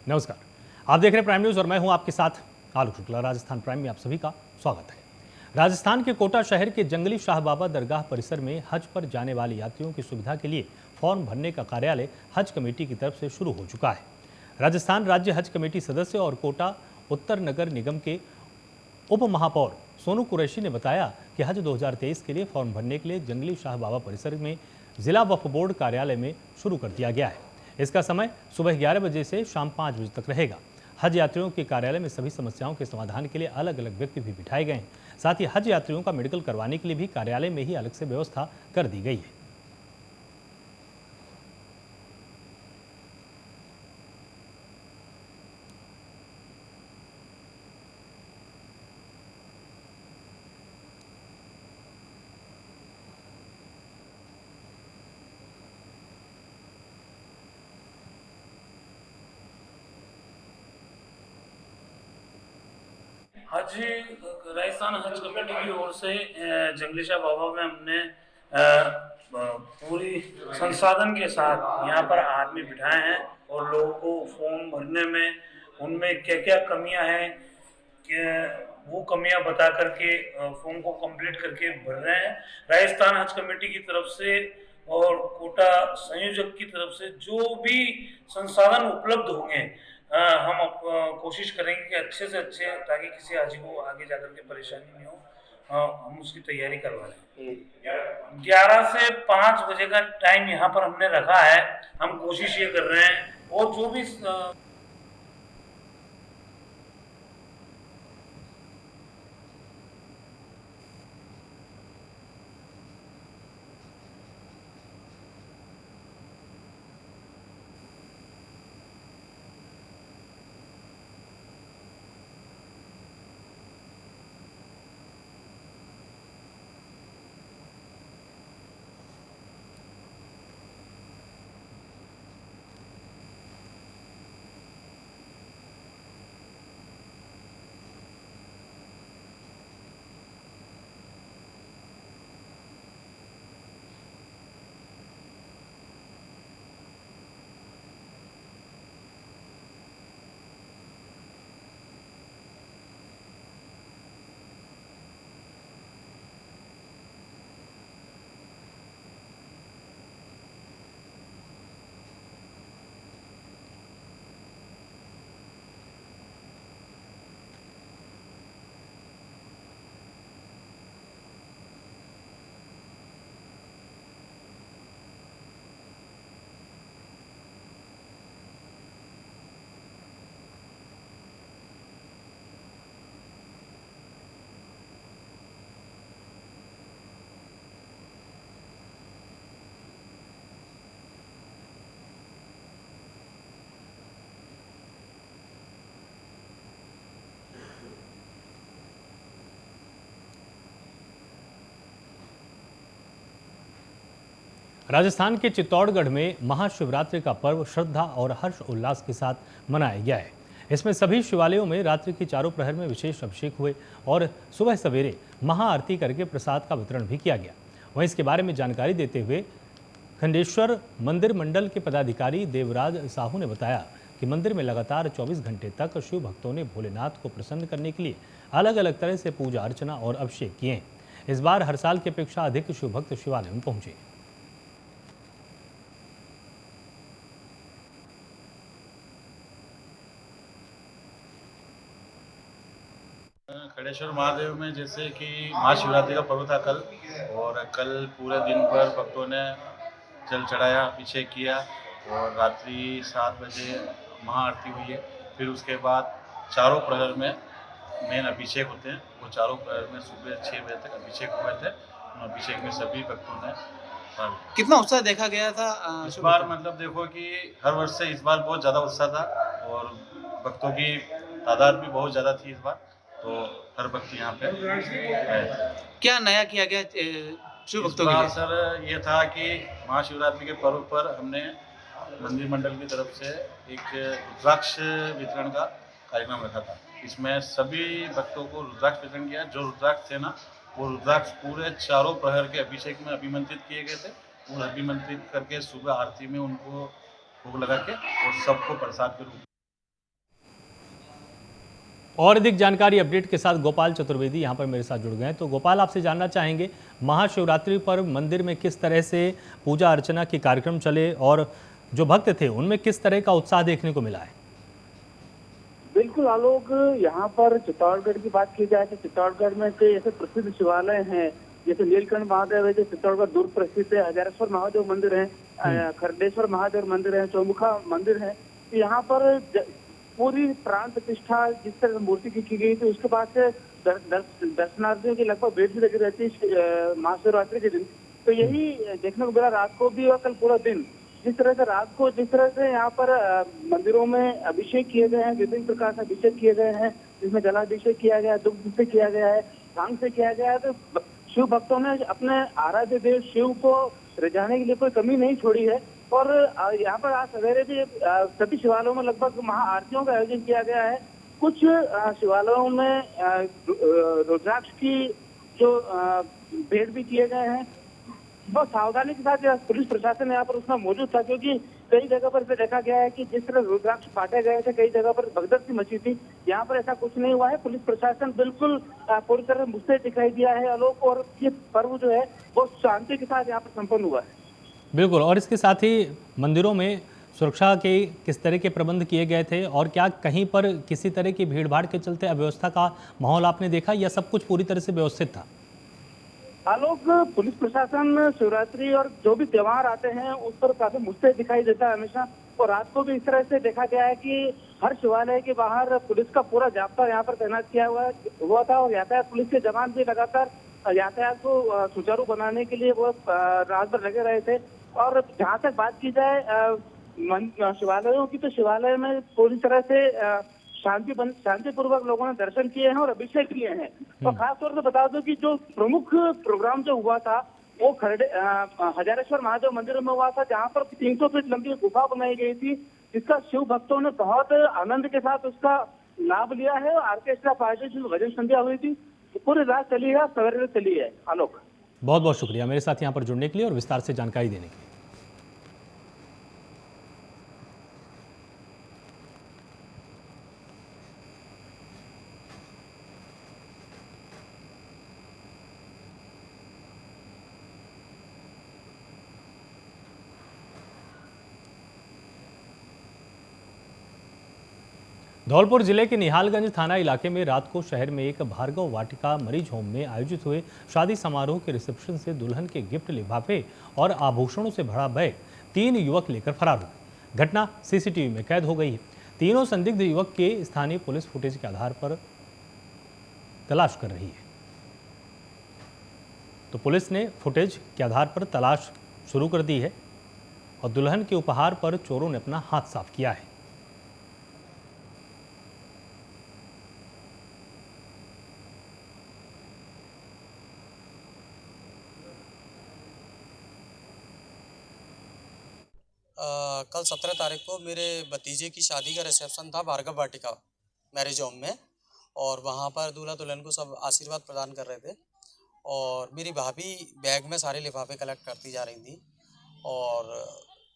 नमस्कार। आप देख रहे हैं प्राइम न्यूज़ और मैं हूं आपके साथ आलोक शुक्ला। राजस्थान प्राइम में आप सभी का स्वागत है। राजस्थान के कोटा शहर के जंगली शाह बाबा दरगाह परिसर में हज पर जाने वाले यात्रियों की सुविधा के लिए फॉर्म भरने का कार्यालय हज कमेटी की तरफ से शुरू हो चुका है। राजस्थान राज्य हज कमेटी सदस्य और कोटा उत्तर नगर निगम के उप महापौर सोनू कुरैशी ने बताया कि हज 2023 के लिए फॉर्म भरने के लिए जंगली शाह बाबा परिसर में जिला वक्फ बोर्ड कार्यालय में शुरू कर दिया गया है। इसका समय सुबह 11 बजे से शाम 5 बजे तक रहेगा। हज यात्रियों के कार्यालय में सभी समस्याओं के समाधान के लिए अलग अलग व्यक्ति भी बिठाए गए हैं। साथ ही हज यात्रियों का मेडिकल करवाने के लिए भी कार्यालय में ही अलग से व्यवस्था कर दी गई है। हज राजस्थान हज कमेटी की ओर से जंगली शाह बाबा में हमने पूरी संसाधन के साथ यहाँ पर आदमी बिठाए हैं और लोगों को फॉर्म भरने में उनमें क्या क्या कमियां हैं कि वो कमियां बता करके फॉर्म को कंप्लीट करके भर रहे हैं। राजस्थान हज कमेटी की तरफ से और कोटा संयोजक की तरफ से जो भी संसाधन उपलब्ध होंगे हम कोशिश करेंगे कि अच्छे से अच्छे, ताकि किसी हाजी को आगे जाकर के परेशानी नहीं हो, हम उसकी तैयारी करवा लें। 11 से 5 बजे का टाइम यहाँ पर हमने रखा है। हम कोशिश ये कर रहे हैं और जो भी राजस्थान के चित्तौड़गढ़ में महाशिवरात्रि का पर्व श्रद्धा और हर्ष उल्लास के साथ मनाया गया है। इसमें सभी शिवालयों में रात्रि के चारों प्रहर में विशेष अभिषेक हुए और सुबह सवेरे महाआरती करके प्रसाद का वितरण भी किया गया। वहीं इसके बारे में जानकारी देते हुए खंडेश्वर मंदिर मंडल के पदाधिकारी देवराज साहू ने बताया कि मंदिर में लगातार 24 घंटे तक शिव भक्तों ने भोलेनाथ को प्रसन्न करने के लिए अलग अलग तरह से पूजा अर्चना और अभिषेक किए हैं। इस बार हर साल की अपेक्षा अधिक शिव भक्त शिवालय में पहुंचे। खड़ेश्वर महादेव में जैसे कि महाशिवरात्रि का पर्व था कल, और कल पूरे दिन भर भक्तों ने जल चढ़ाया, अभिषेक किया और रात्रि 7 बजे महाआरती हुई है। फिर उसके बाद चारों प्रहर में मेन अभिषेक होते हैं, वो चारों प्रहर में सुबह 6 बजे तक अभिषेक हुए थे। अभिषेक में सभी भक्तों ने कितना उत्साह देखा गया था इस बार, मतलब देखो कि हर वर्ष से इस बार बहुत ज़्यादा उत्साह था और भक्तों की तादाद भी बहुत ज़्यादा थी इस बार, तो हर भक्त यहाँ पे आए थे। क्या नया किया गया शिव भक्तों के लिए? सर ये था कि महाशिवरात्रि के पर्व पर हमने मंदिर मंडल की तरफ से एक रुद्राक्ष वितरण का कार्यक्रम रखा था। इसमें सभी भक्तों को रुद्राक्ष वितरण किया। जो रुद्राक्ष थे ना, वो रुद्राक्ष पूरे चारों प्रहर के अभिषेक में अभिमंत्रित किए गए थे और अभिमंत्रित करके सुबह आरती में उनको भोग लगा के और सबको प्रसाद के रूप और अधिक जानकारी अपडेट के साथ गोपाल चतुर्वेदी यहाँ पर मेरे साथ जुड़ गए हैं। तो गोपाल, आपसे जानना चाहेंगे महाशिवरात्रि पर मंदिर में किस तरह से पूजा अर्चना के कार्यक्रम चले और जो भक्त थे उनमें किस तरह का उत्साह देखने को मिला है? बिल्कुल आलोक, यहाँ पर चित्तौड़गढ़ की बात की जाए तो चित्तौड़गढ़ में कई ऐसे प्रसिद्ध शिवालय हैं, जैसे नीलकंठ महादेव है जो चित्तौड़गढ़ दूर प्रसिद्ध है, हजारेश्वर महादेव मंदिर है, खरडेश्वर महादेव मंदिर है, चौमुखा मंदिर है। तो यहाँ पर पूरी प्राण प्रतिष्ठा जिस तरह मूर्ति की गई थी, उसके बाद से दर्शनार्थियों की लगभग भीड़ भी लगी रहती है महाशिवरात्रि के दिन। तो यही देखने को मिला रात को भी और कल पूरा दिन। जिस तरह से यहाँ पर मंदिरों में अभिषेक किए गए हैं, विभिन्न प्रकार से अभिषेक किए गए हैं, जिसमें जलाभिषेक किया गया है, दुग्ध से किया गया है, भांग से किया गया है। तो शिव भक्तों ने अपने आराध्य देव शिव को रिझाने के लिए कोई कमी नहीं छोड़ी है। और यहाँ पर आज सवेरे भी सभी शिवालयों में लगभग महाआरतियों का आयोजन किया गया है। कुछ शिवालयों में रुद्राक्ष की जो भेंट भी किए गए हैं। बहुत सावधानी के साथ पुलिस प्रशासन यहाँ पर उसमें मौजूद था, क्योंकि कई जगह पर इसे देखा गया है कि जिस तरह रुद्राक्ष बांटे गए थे, कई जगह पर भगदड़ सी मची थी। यहाँ पर ऐसा कुछ नहीं हुआ है। पुलिस प्रशासन बिल्कुल पूरी तरह मुस्तैद दिखाई दिया है आलोक, और ये पर्व जो है वो शांति के साथ यहाँ पर संपन्न हुआ है। बिल्कुल, और इसके साथ ही मंदिरों में सुरक्षा के किस तरह के प्रबंध किए गए थे और क्या कहीं पर किसी तरह की भीड़भाड़ के चलते अव्यवस्था का माहौल आपने देखा या सब कुछ पूरी तरह से व्यवस्थित था? आलोक, पुलिस प्रशासन शिवरात्रि और जो भी त्योहार आते हैं उस पर काफी मुस्तैद दिखाई देता है हमेशा। और रात को भी इस तरह से देखा गया है कि हर शिवालय के बाहर पुलिस का पूरा जाब्ता यहाँ पर तैनात किया हुआ था, और यातायात पुलिस के जवान भी लगातार यातायात को सुचारू बनाने के लिए वो रात भर लगे रहे थे। और जहाँ तक बात की जाए शिवालयों की, तो शिवालय में पूरी तरह से शांतिपूर्वक लोगों ने दर्शन किए हैं और अभिषेक किए हैं। और खास तौर से बता दो कि जो प्रमुख प्रोग्राम जो हुआ था वो हजारेश्वर महादेव मंदिर में हुआ था, जहाँ पर 300 फीट लंबी गुफा बनाई गई थी, जिसका शिव भक्तों ने बहुत आनंद के साथ उसका लाभ लिया है। ऑर्केस्ट्रा पार्टी से भजन संध्या हुई थी, पूरी रात चली है, सवेरे चली है। आलोक, बहुत बहुत शुक्रिया मेरे साथ यहाँ पर जुड़ने के लिए और विस्तार से जानकारी देने के लिए। धौलपुर जिले के निहालगंज थाना इलाके में रात को शहर में एक भार्गव वाटिका मरीज होम में आयोजित हुए शादी समारोह के रिसेप्शन से दुल्हन के गिफ्ट लिफाफे और आभूषणों से भरा बैग 3 युवक लेकर फरार हो गए। घटना सीसीटीवी में कैद हो गई है। तीनों संदिग्ध युवक के स्थानीय पुलिस फुटेज के आधार पर तलाश कर रही है। तो पुलिस ने फुटेज के आधार पर तलाश शुरू कर दी है और दुल्हन के उपहार पर चोरों ने अपना हाथ साफ किया है। कल 17 तारीख को मेरे भतीजे की शादी का रिसेप्शन था भार्गव वाटिका मैरिज होम में, और वहाँ पर दूल्हा दुल्हन को सब आशीर्वाद प्रदान कर रहे थे। और मेरी भाभी बैग में सारे लिफाफे कलेक्ट करती जा रही थी, और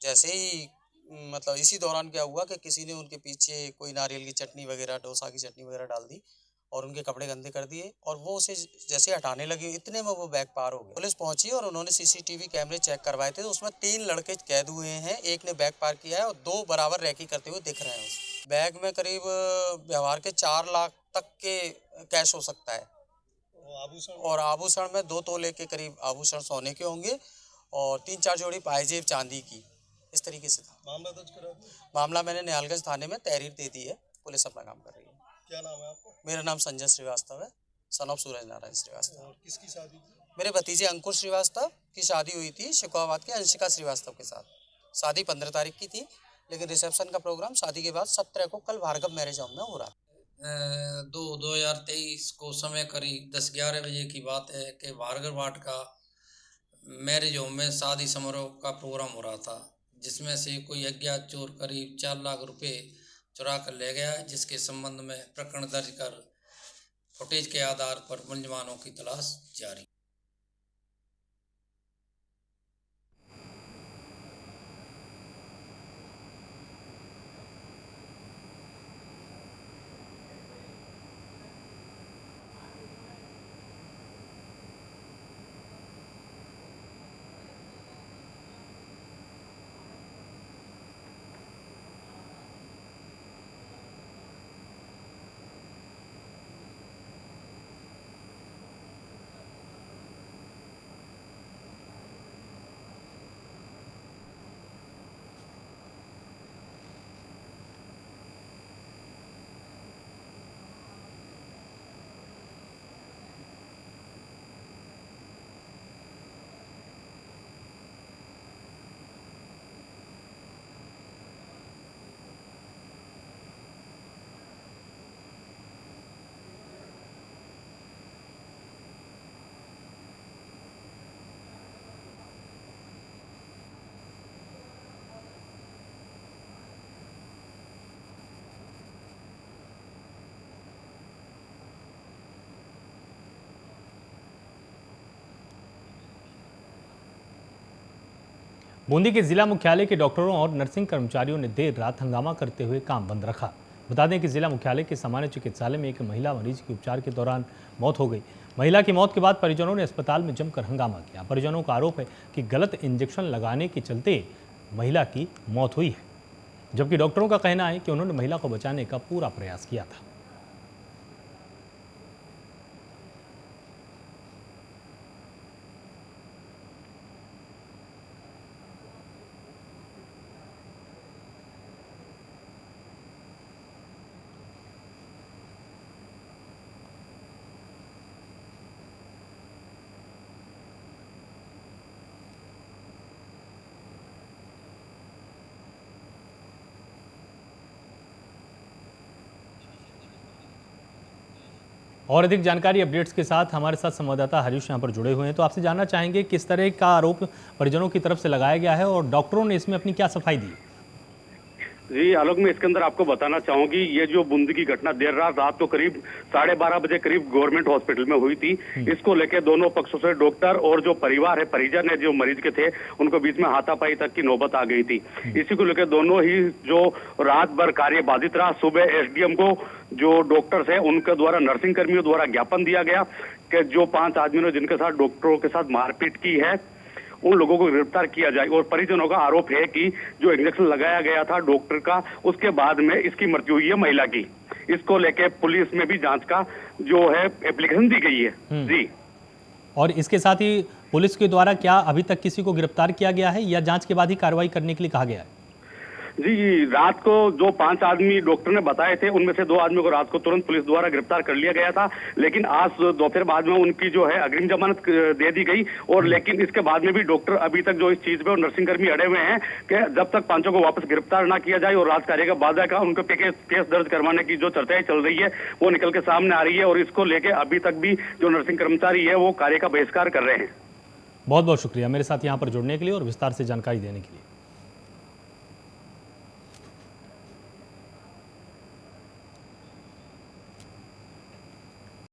जैसे ही मतलब इसी दौरान क्या हुआ कि किसी ने उनके पीछे कोई नारियल की चटनी वगैरह, डोसा की चटनी वगैरह डाल दी और उनके कपड़े गंदे कर दिए, और वो उसे जैसे हटाने लगी इतने में वो बैग पार हो गया। पुलिस पहुंची और उन्होंने सीसीटीवी कैमरे चेक करवाए थे, तो उसमें 3 लड़के कैद हुए हैं। एक ने बैग पार किया है और 2 बराबर रैकी करते हुए दिख रहे हैं। उस बैग में करीब व्यवहार के 4 लाख तक के कैश हो सकता है, और आभूषण में 2 तोले के करीब आभूषण सोने के होंगे और 3-4 जोड़ी पायजेब चांदी की। इस तरीके से था। मामला दर्ज करा दिया? मामला मैंने निहालगंज थाने में तहरीर दे दी है। पुलिस अपना काम कर रही है। क्या नाम है आपका? मेरा नाम संजय श्रीवास्तव है, सन ऑफ सूरज नारायण श्रीवास्तव। और किसकी शादी थी? मेरे भतीजे अंकुर श्रीवास्तव की शादी हुई थी शिकोहाबाद के अंशिका श्रीवास्तव के साथ। शादी 15 तारीख की थी, लेकिन रिसेप्शन का प्रोग्राम शादी के बाद 17 को कल भार्गव मैरिज होम में हो रहा है। 2023 को समय करीब 10-11 बजे की बात है कि भार्गव वाटिका मैरिज होम में शादी समारोह का प्रोग्राम हो रहा था, जिसमें से कोई अज्ञात चोर करीब 4 लाख रुपए चुरा कर ले गया, जिसके संबंध में प्रकरण दर्ज कर फुटेज के आधार पर मुलजिमानों की तलाश जारी। बूंदी के जिला मुख्यालय के डॉक्टरों और नर्सिंग कर्मचारियों ने देर रात हंगामा करते हुए काम बंद रखा। बता दें कि जिला मुख्यालय के सामान्य चिकित्सालय में एक महिला मरीज की उपचार के दौरान मौत हो गई। महिला की मौत के बाद परिजनों ने अस्पताल में जमकर हंगामा किया। परिजनों का आरोप है कि गलत इंजेक्शन लगाने के चलते महिला की मौत हुई है, जबकि डॉक्टरों का कहना है कि उन्होंने महिला को बचाने का पूरा प्रयास किया था। और अधिक जानकारी अपडेट्स के साथ हमारे साथ संवाददाता हरीश यहाँ पर जुड़े हुए हैं। तो आपसे जानना चाहेंगे किस तरह का आरोप परिजनों की तरफ से लगाया गया है और डॉक्टरों ने इसमें अपनी क्या सफाई दी? जी आलोक, मैं इसके अंदर आपको बताना चाहूंगी, ये जो बूंदी की घटना देर रात को करीब 12:30 बजे करीब गवर्नमेंट हॉस्पिटल में हुई थी। इसको लेके दोनों पक्षों से डॉक्टर और जो परिवार है, परिजन है जो मरीज के थे, उनको बीच में हाथापाई तक की नौबत आ गई थी। इसी को लेकर दोनों ही जो रात भर कार्य बाधित रहा। सुबह एसडीएम को जो डॉक्टर्स है उनके द्वारा, नर्सिंग कर्मियों द्वारा ज्ञापन दिया गया कि जो 5 आदमियों ने जिनके साथ डॉक्टरों के साथ मारपीट की है उन लोगों को गिरफ्तार किया जाए। और परिजनों का आरोप है कि जो इंजेक्शन लगाया गया था डॉक्टर का, उसके बाद में इसकी मृत्यु हुई है महिला की। इसको लेके पुलिस में भी जांच का जो है एप्लीकेशन दी गई है। जी, और इसके साथ ही पुलिस के द्वारा क्या अभी तक किसी को गिरफ्तार किया गया है या जांच के बाद ही कार्रवाई करने के लिए कहा गया है? जी, रात को जो 5 आदमी डॉक्टर ने बताए थे उनमें से 2 आदमियों को रात को तुरंत पुलिस द्वारा गिरफ्तार कर लिया गया था, लेकिन आज दोपहर बाद में उनकी जो है अग्रिम जमानत दे दी गई। और लेकिन इसके बाद में भी डॉक्टर अभी तक जो इस चीज पे और नर्सिंग कर्मी अड़े हुए हैं कि जब तक 5 को वापस गिरफ्तार ना किया जाए और राजकार्य का बाधा का उनके पे केस दर्ज करवाने की जो चर्चाएं चल रही है वो निकल के सामने आ रही है। और इसको लेके अभी तक भी जो नर्सिंग कर्मचारी है वो कार्य का बहिष्कार कर रहे हैं। बहुत बहुत शुक्रिया मेरे साथ यहाँ पर जुड़ने के लिए और विस्तार से जानकारी देने के लिए।